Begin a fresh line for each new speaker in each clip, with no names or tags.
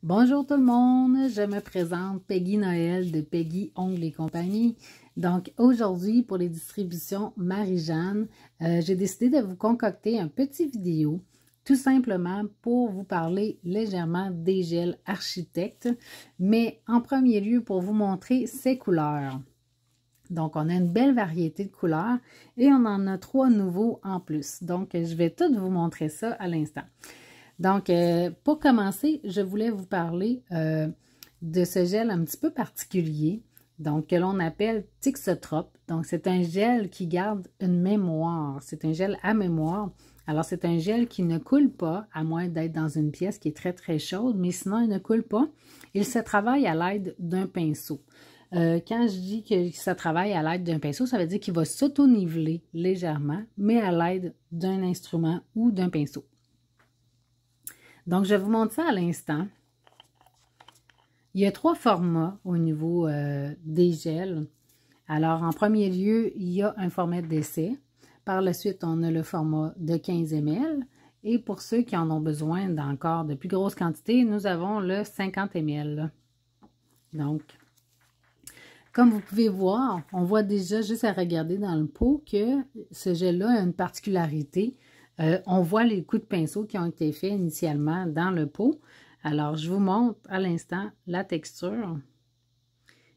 Bonjour tout le monde, je me présente Peggy Noël de Peggy Ongles et compagnie. Donc aujourd'hui pour les distributions Marie-Jeanne, j'ai décidé de vous concocter un petit vidéo tout simplement pour vous parler légèrement des gels Architecte, mais en premier lieu pour vous montrer ses couleurs. Donc on a une belle variété de couleurs et on en a 3 nouveaux en plus. Donc je vais tout vous montrer ça à l'instant. Donc, pour commencer, je voulais vous parler de ce gel un petit peu particulier, donc que l'on appelle Thixotrope. Donc, c'est un gel qui garde une mémoire. C'est un gel à mémoire. Alors, c'est un gel qui ne coule pas, à moins d'être dans une pièce qui est très, très chaude, mais sinon, il ne coule pas. Il se travaille à l'aide d'un pinceau. Quand je dis que ça travaille à l'aide d'un pinceau, ça veut dire qu'il va s'auto-niveler légèrement, mais à l'aide d'un instrument ou d'un pinceau. Donc, je vous montre ça à l'instant. Il y a 3 formats au niveau des gels. Alors, en premier lieu, il y a un format d'essai. Par la suite, on a le format de 15 ml. Et pour ceux qui en ont besoin d'encore de plus grosses quantités, nous avons le 50 ml. Donc, comme vous pouvez voir, on voit déjà juste à regarder dans le pot que ce gel-là a une particularité. On voit les coups de pinceau qui ont été faits initialement dans le pot. Alors, je vous montre à l'instant la texture.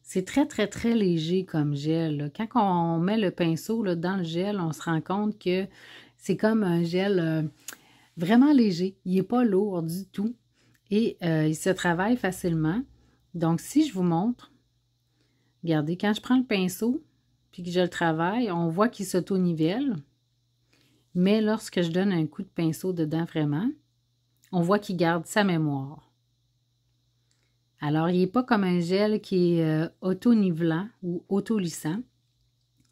C'est très, très, très léger comme gel, là. Quand on met le pinceau là, dans le gel, on se rend compte que c'est comme un gel vraiment léger. Il n'est pas lourd du tout et il se travaille facilement. Donc, si je vous montre, regardez, quand je prends le pinceau puis que je le travaille, on voit qu'il s'auto-nivelle. Mais lorsque je donne un coup de pinceau dedans vraiment, on voit qu'il garde sa mémoire. Alors, il n'est pas comme un gel qui est auto-nivelant ou auto-lissant.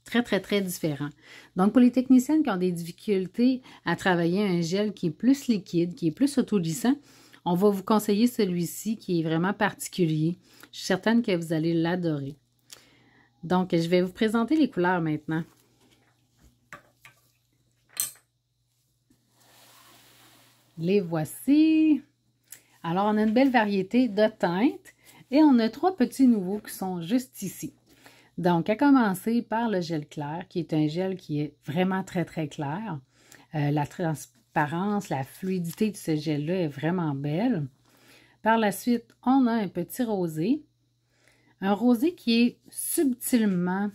Très, très, très différent. Donc, pour les techniciennes qui ont des difficultés à travailler un gel qui est plus liquide, qui est plus auto-lissant, on va vous conseiller celui-ci qui est vraiment particulier. Je suis certaine que vous allez l'adorer. Donc, je vais vous présenter les couleurs maintenant. Les voici. Alors, on a une belle variété de teintes et on a 3 petits nouveaux qui sont juste ici. Donc, à commencer par le gel clair, qui est un gel qui est vraiment très, très clair. La transparence, la fluidité de ce gel-là est vraiment belle. Par la suite, on a un petit rosé. Un rosé qui est subtilement,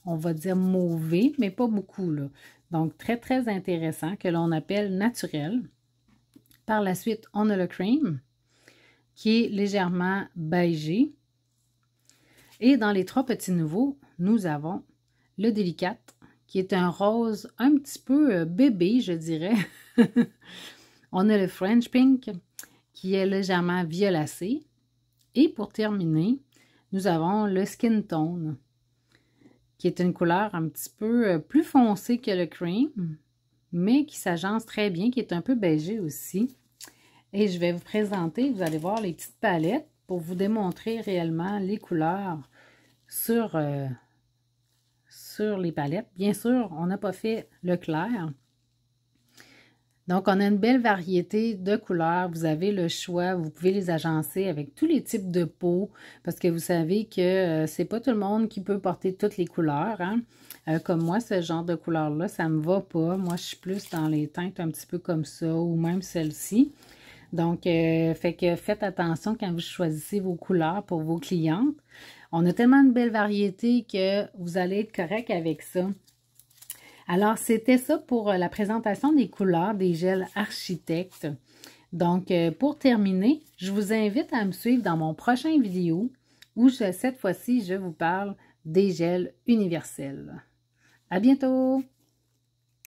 on va dire mauvé, mais pas beaucoup, là. Donc, très, très intéressant, que l'on appelle naturel. Par la suite, on a le cream, qui est légèrement beigé. Et dans les 3 petits nouveaux, nous avons le délicate, qui est un rose un petit peu bébé, je dirais. On a le French Pink, qui est légèrement violacé. Et pour terminer, nous avons le Skin Tone, qui est une couleur un petit peu plus foncée que le cream, mais qui s'agence très bien, qui est un peu beigé aussi. Et je vais vous présenter, vous allez voir les petites palettes pour vous démontrer réellement les couleurs sur les palettes. Bien sûr, on n'a pas fait le clair. Donc, on a une belle variété de couleurs. Vous avez le choix, vous pouvez les agencer avec tous les types de peau parce que vous savez que c'est pas tout le monde qui peut porter toutes les couleurs, hein? Comme moi, ce genre de couleur-là, ça me va pas. Moi, je suis plus dans les teintes un petit peu comme ça ou même celle-ci. Donc, fait que faites attention quand vous choisissez vos couleurs pour vos clientes. On a tellement de belles variétés que vous allez être correct avec ça. Alors, c'était ça pour la présentation des couleurs des gels Architecte. Donc, pour terminer, je vous invite à me suivre dans mon prochain vidéo où cette fois-ci, je vous parle des gels universels. À bientôt!